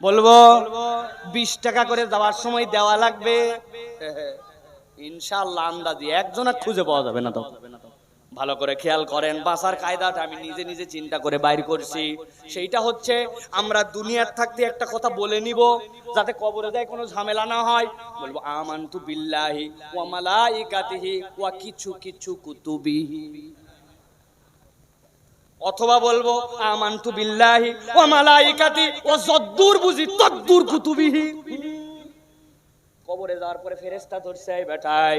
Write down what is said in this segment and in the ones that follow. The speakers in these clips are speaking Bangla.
বলবো 20 টাকা করে যাওয়ার সময় দেওয়া লাগবে ইনশাআল্লাহ। আন্দাজি একজন আর খুঁজে পাওয়া যাবে না। তো ভালো করে খেয়াল করেন, বাঁচার কায়দাটা আমি নিজে নিজে চিন্তা করে বাইর করছি। সেইটা হচ্ছে আমরা দুনিয়ার থাকতে একটা কথা বলে নিব যাতে কবরে যায় কোনো ঝামেলা না হয়। বলবো আমানতু বিল্লাহি ওয়া মালাইকাতিহি ওয়া কিছু কিছু কুতুবিহি, অথবা বলবো আমানতু বিল্লাহি ওয়া মালাইকাতি ওয়া যদ্দুর বুঝি তদ্দুর কুতুবিহি। কবরে যাওয়ার পরে ফেরেশতা ধরছে, এই বেটাই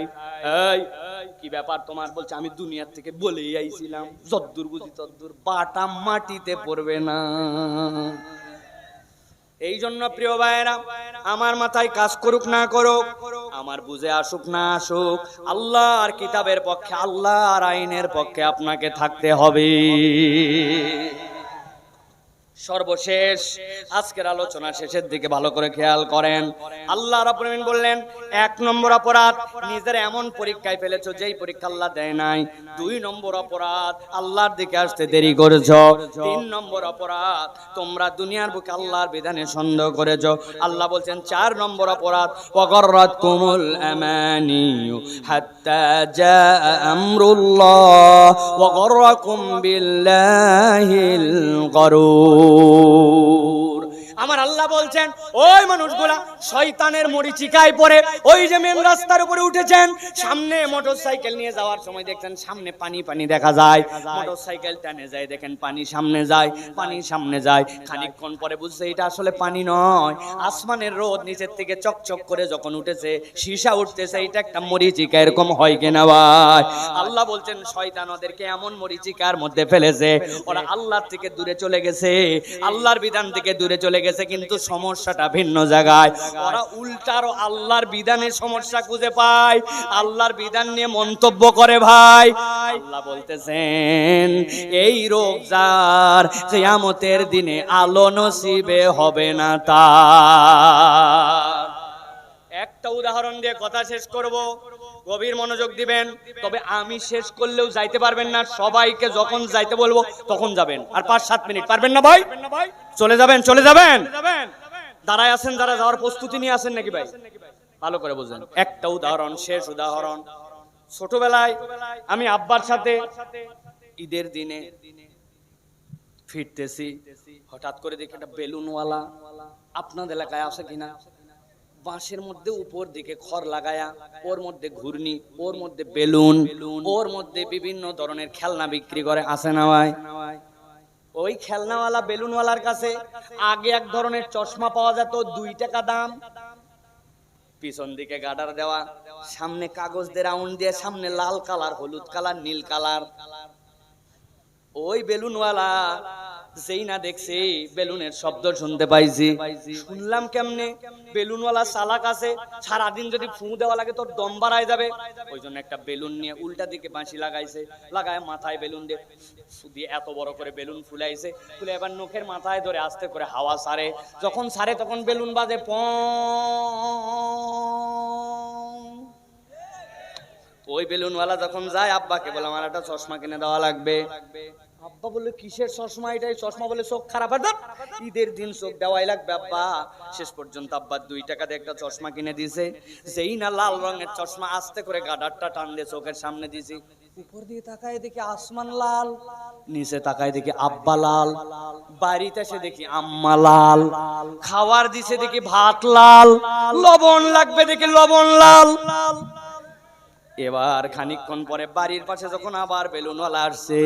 এই কি ব্যাপার তোমার? বলছে আমি দুনিয়ার থেকে বলেই আইছিলাম যদ্দুর বুঝি তদ্দুর, বাটা মাটিতে পড়বে না। এই জন্য প্রিয় ভাইরা, আমার মাথায় কাজ করুক না করুক, আমার বুঝে আসুক না আসুক, আল্লাহর কিতাবের পক্ষে, আল্লাহর আইনের পক্ষে আপনাকে থাকতে হবে। সর্বশেষ আজকের আলোচনা শেষের দিকে ভালো করে খেয়াল করেন। আল্লাহ রাব্বুল আলামিন বললেন, 1 নম্বর অপরাধ নিজের এমন পরীক্ষায় ফেলেছো যেই পরীক্ষা আল্লাহ দেয় নাই। 2 নম্বর অপরাধ আল্লাহর দিকে আসতে দেরি করেছো। 3 নম্বর অপরাধ তোমরা দুনিয়ার বুকে আল্লাহর বিধানে সন্দেহ করেছো। আল্লাহ বলছেন 4 নম্বর অপরাধ ওয়াগাররাতকুমুল আমানিয়ু হাত্তা জাআ আমরুল্লাহ ওয়াগাররাকুম বিল্লাহিল গরুর। আমার আল্লাহ বলছেন, ওই মানুষগুলা শয়তানের মরিচিকায় পড়ে ওই যে মেন রাস্তার উপরে উঠেছেন, সামনে মোটরসাইকেল নিয়ে যাওয়ার সময় দেখছেন সামনে পানি পানি দেখা যায়, মোটরসাইকেল টানে যায়, দেখেন পানি সামনে যায়, পানি সামনে যায়, খানিকক্ষণ পরে বুঝছে এটা আসলে পানি নয়, আসমানের রোদ নিচের থেকে চকচক করে যখন উঠেছে, সীসা উঠতেছে, এটা একটা মরিচিকা। এরকম হয় কিনা ভাই? আল্লাহ বলছেন শয়তান ওদেরকে এমন মরিচিকার মধ্যে ফেলেছে, ওরা আল্লাহর থেকে দূরে চলে গেছে, আল্লাহর বিধান থেকে দূরে চলে গেছে, কিন্তু সমস্যাটা ভিন্ন জায়গায়। ওরা উল্টারও আল্লাহর বিধানের সমস্যা খুঁজে পায়, আল্লাহর বিধান নিয়ে মন্তব্য করে। ভাই আল্লাহ বলতেছেন, এই রোগ যার কিয়ামতের দিনে আলো নসিবে হবে না তার। একটা উদাহরণ দিয়ে কথা শেষ করব, গভীর মনোযোগ দিবেন। তবে আমি শেষ করলেও যাইতে পারবেন না, সবাইকে যখন যাইতে বলবো তখন যাবেন। আর 5-7 মিনিট পারবেন না ভাই? চলে যাবেন, চলে যাবেন। দাঁড়ায় আছেন, যারা যাওয়ার প্রস্তুতি নিয়ে আছেন নাকি ভাই? ভালো করে বুঝেন। একটা উদাহরণ, শেষ উদাহরণ। ছোটবেলায় আমি আব্বার সাথে ঈদের দিনে ফিরতেছি, হঠাৎ করে দেখি একটা বেলুনওয়ালা, আপনাদের এলাকায় আছে কিনা, বাঁশের মধ্যে উপর দিকে খড় লাগায়া, ওর মধ্যে ঘূর্ণি, ওর মধ্যে বেলুন, ওর মধ্যে বিভিন্ন ধরনের খেলনা বিক্রি করে। আছে না ভাই? ওই খেলনাওয়ালা বেলুনওয়ালার কাছে আগে এক ধরনের চশমা পাওয়া যেত, 2 টাকা দাম, পিছন দিকে গার্ডার দেওয়া, সামনে কাগজ দিয়ে রাউন্ড দিয়ে, সামনে লাল কালার, হলুদ কালার, নীল কালার। ওই বেলুনওয়ালা যেই না দেখছি বেলুনের শব্দ শুনতে পাইছি। শুনলাম কেমনে? বেলুনওয়ালা চালাক আছে, সারাদিন যদি ফু দেওয়া লাগে তোর দম বাড়ায় যাবে, ওই জন্য একটা বেলুন নিয়ে উল্টা দিকে বাঁশি লাগাইছে, লাগায় মাথায় বেলুন দিয়ে এত বড় করে বেলুন ফুলাইছে, ফুলে এবার নখের মাথায় ধরে আস্তে করে হাওয়া ছাড়ে, যখন ছাড়ে তখন বেলুন বাজে প। ওই বেলুনওয়ালা যখন যায় আব্বাকে বলে আমার একটা চশমা কিনে দেওয়া লাগবে। আব্বা বলে কিসের চশমা? এটাই চশমা। বলে চোখ খারাপ হয়, ঈদের দিন চোখ দেওয়াই লাগবে আব্বা। শেষ পর্যন্ত আব্বা 2 টাকা দিয়ে একটা চশমা কিনে দিয়েছে। যেই না লাল রঙের চশমা আস্তে করে গাডারটা টান দিয়ে চোখের সামনে দিয়েছি, উপর দিয়ে তাকায় দেখি আসমান লাল, নিচে তাকায় দেখি আব্বা লাল, বাড়িতে এসে দেখি আম্মা লাল, খাবার দিছে দেখি ভাত লাল, লবণ লাগবে দেখি লবণ লাল। এবার খানিকক্ষণ পরে বাড়ির পাশে যখন আবার বেলুনওয়ালা আসছে,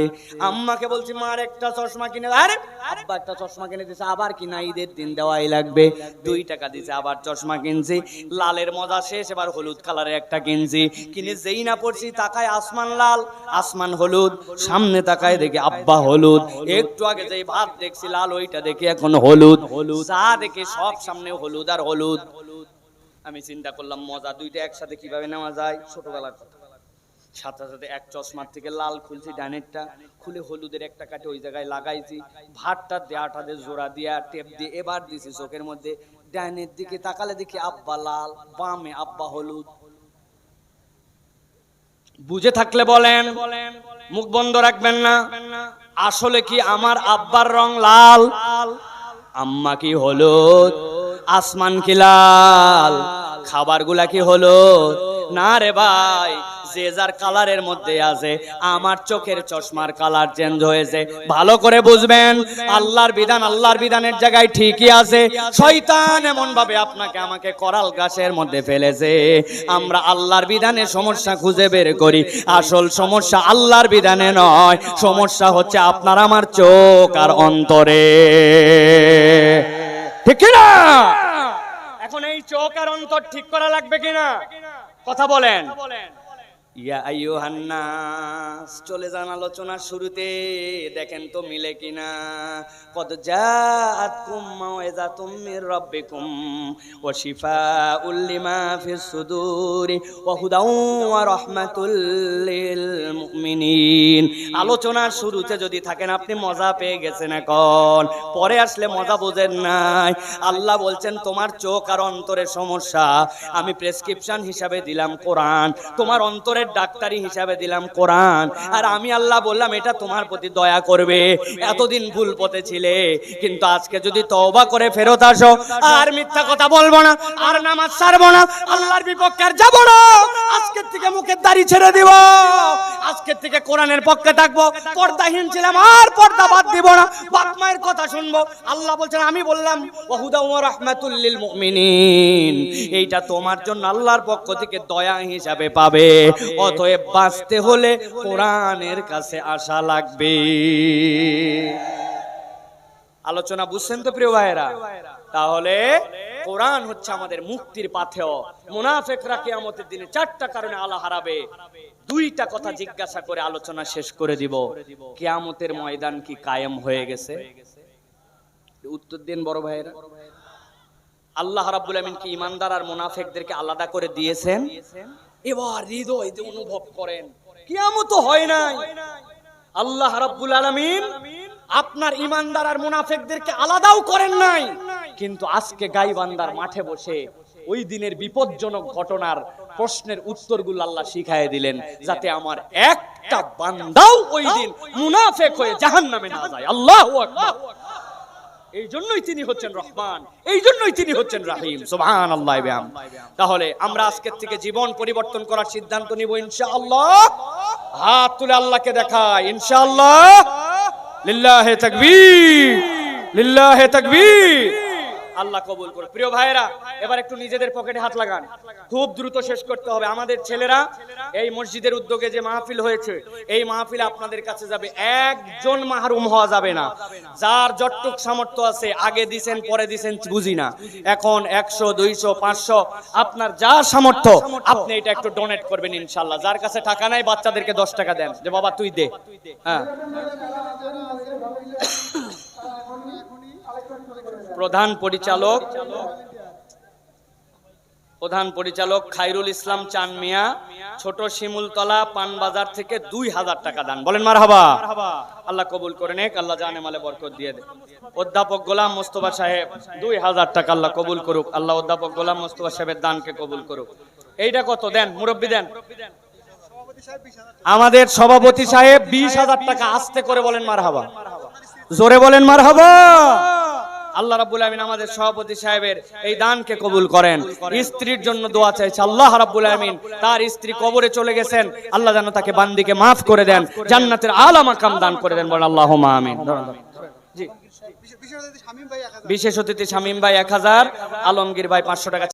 আম্মাকে বলছি মার একটা চশমা কিনে। আরে আব্বা একটা চশমা কিনে দিছে, আবার কিনা ঈদের দিন দেওয়াই লাগবে। 2 টাকা দিছে, আবার চশমা কিনছি, লালের মজা শেষ, এবার হলুদ কালারের একটা কিনছি। কিনে যেই না পড়ছি তাকায় আসমান লাল, আসমান হলুদ, সামনে তাকায় দেখি আব্বা হলুদ, একটু আগে যেই ভাত দেখছি লাল, ওইটা দেখি এখন হলুদ, চা দেখি সব সামনে হলুদ আর হলুদ। আমি চিন্তা করলাম মজা, 2টা একসাথে কিভাবে নেওয়া যায়। ছোটবেলার কথা, সাথে সাথে এক চশমার থেকে লাল খুলছি, ডানেরটা খুলে হলুদের একটা কাটে ওই জায়গায় লাগাইছি, ভাতটা দেয়াটা দিয়ে জোড়া দিয়ে টেপ দিয়ে এবার দিছি চোখের মধ্যে। ডানের দিকে তাকালে দেখি আব্বা লাল, বামে আব্বা হলুদ। বুঝে থাকলে বলেন, মুখ বন্ধ রাখবেন না। আসলে কি আমার আব্বার রং লাল, আম্মা কি হলুদ? আসমান কি লাল, খাবারগুলা কি হলো না রে ভাই, যে যার কালারের মধ্যে আছে। আমার চোখের চশমার কালার চেঞ্জ হয়েছে, ভালো করে বুঝবেন। আল্লাহর বিধান আল্লাহর বিধানের জায়গায় ঠিকই আছে, শয়তান এমন ভাবে আপনাকে আমাকে করাল গাছের মধ্যে ফেলেছে। আমরা আল্লাহর বিধানে সমস্যা খুঁজে বের করি, আসল সমস্যা আল্লাহর বিধানে নয়, সমস্যা হচ্ছে আপনার আমার চোখ আর অন্তরে, ঠিক না? এখন এই চোখ আর অন্তর ঠিক করা লাগবে কিনা, কথা বলেন। ইয়া আইয়ুহান নাস, চলে যান আলোচনার শুরুতে, দেখেন তো মিলে কিনা। কদ জাআতকুম মাউইযাতুম মির রাব্বিকুম ওয়া শিফাউল লিমা ফিস সুদুরি ওয়া হুদাউ ওয়া রাহমাতুল লিল মুমিনিন। আলোচনার শুরুতে যদি থাকেন আপনি মজা পেয়ে গেছেন, এখন পরে আসলে মজা বোঝেন নাই। আল্লাহ বলছেন তোমার চোখ আর অন্তরের সমস্যা, আমি প্রেসক্রিপশন হিসাবে দিলাম কোরআন, তোমার অন্তরের ডাক্তারি হিসাবে দিলাম কোরআন। আর আমি আল্লাহ বললাম এটা তোমার প্রতি দয়া করবে। এতদিন ভুল পথে ছিলে, কিন্তু আজকে যদি তওবা করে ফেরত আসো, আর মিথ্যা কথা বলবো না, আর নামাজ ছাড়বো না, আল্লাহর বিপক্ষে আর যাবো না, আজকের থেকে মুখের দাড়ি ছেড়ে দিব, আজকের থেকে কোরআনের পক্ষে থাকবো, পর্দাহীন ছিলাম আর পর্দা বাদ দিব না, বাপ মায়ের কথা শুনবো। আল্লাহ বলছেন আমি বললাম ওয়া হুদা ওয়া রাহমাতুল লিল মুমিনিন, এইটা তোমার জন্য আল্লাহর পক্ষ থেকে দয়া হিসাবে পাবে। অতএব বাঁচতে হলে কোরআনের কাছে আসা লাগবে। আলোচনা বুঝছেন তো প্রিয় ভাইয়েরা? তাহলে কোরআন হচ্ছে আমাদের মুক্তির পাথেয়। মুনাফিকরা কিয়ামতের দিনে চারটা কারণে আল্লাহ হারাবে, দুইটা কথা জিজ্ঞাসা করে আলোচনা শেষ করে দিব। কিয়ামতের ময়দান কি কায়েম হয়ে গেছে? উত্তর দিন বড় ভাইয়েরা। আল্লাহ রাব্বুল আমিন কি ঈমানদার আর মুনাফিকদেরকে আলাদা করে দিয়েছেন? এবার হৃদয় দিয়ে অনুভব করেন কিয়ামত হয় নাই। আল্লাহ রাব্বুল আলামিন আপনার ঈমানদার আর মুনাফিকদেরকে আলাদাও করেন নাই, কিন্তু আজকে গাইবান্দার মাঠে বসে ওই দিনের বিপজ্জনক ঘটনার প্রশ্নের উত্তরগুলো আল্লাহ শিখায় দিলেন, যাতে আমার একটা বান্দাও ওই দিন মুনাফিক হয়ে জাহান্নামে না যায়। আল্লাহু আকবার। এই জন্যই তিনি হচ্ছেন রহমান, এই জন্যই তিনি হচ্ছেন রাহিম। সুবহানাল্লাহ। তাহলে আমরা আজকের থেকে জীবন পরিবর্তন করার সিদ্ধান্ত নিব ইনশাআল্লাহ। হাত তুলে আল্লাহকে দেখাই ইনশাআল্লাহ। লিল্লাহি তাকবীর, লিল্লাহি তাকবীর। আল্লাহ কবুল করুন। প্রিয় ভাইয়েরা, এবার একটু নিজেদের পকেটে হাত লাগান, খুব দ্রুত শেষ করতে হবে। আমাদের ছেলেরা এই মসজিদের উদ্যোগে যে মাহফিল হয়েছে, এই মাহফিলে আপনাদের কাছে যাবে, একজন মাহরুম হওয়া যাবে না। যার যতটুক সামর্থ্য আছে, আগে দিছেন পরে দিছেন বুঝি না, এখন 100 200 500 আপনার যা সামর্থ্য আপনি এটা একটু ডোনেট করবেন ইনশাআল্লাহ। যার কাছে টাকা নাই বাচ্চাদেরকে 10 টাকা দেন, যে বাবা তুই দে। হ্যাঁ, প্রধান পরিচালক খায়রুল ইসলাম চান মিয়া, ছোট শিমুলতলা পানবাজার থেকে 2000 টাকা দান। বলেন মারহাবা। আল্লাহ কবুল করে নেক, আল্লাহ জানে মালে বরকত দিয়ে দে। অধ্যাপক গোলাম মোস্তফা সাহেব 2000 টাকা, আল্লাহ কবুল করুক। আল্লাহ অধ্যাপক গোলাম মোস্তফা সাহেবের দানকে কবুল করুক। এইটা কত দেন মুরব্বি দেন? আমাদের সভাপতি সাহেব 20,000 টাকা। আস্তে করে বলেন মারহাবা, জোরে বলেন মারহাবা। আল্লাহ রাব্বুল আমিন আমাদের সভাপতি সাহেবের এই দানকে কবুল করেন। স্ত্রীর জন্য দোয়া চাইছে, আল্লাহ রাব্বুল আমিন তার স্ত্রী কবরে চলে গেছেন, আল্লাহ যেন তাকে বান্দিকে মাফ করে দেন, জান্নাতের আলা মাকাম দান করে দেন। বলেন আল্লাহুম্মা আমিন। জি, বিশেষ অতিথি শামীম ভাই 1000, আলমগীর ভাই 500 টাকা।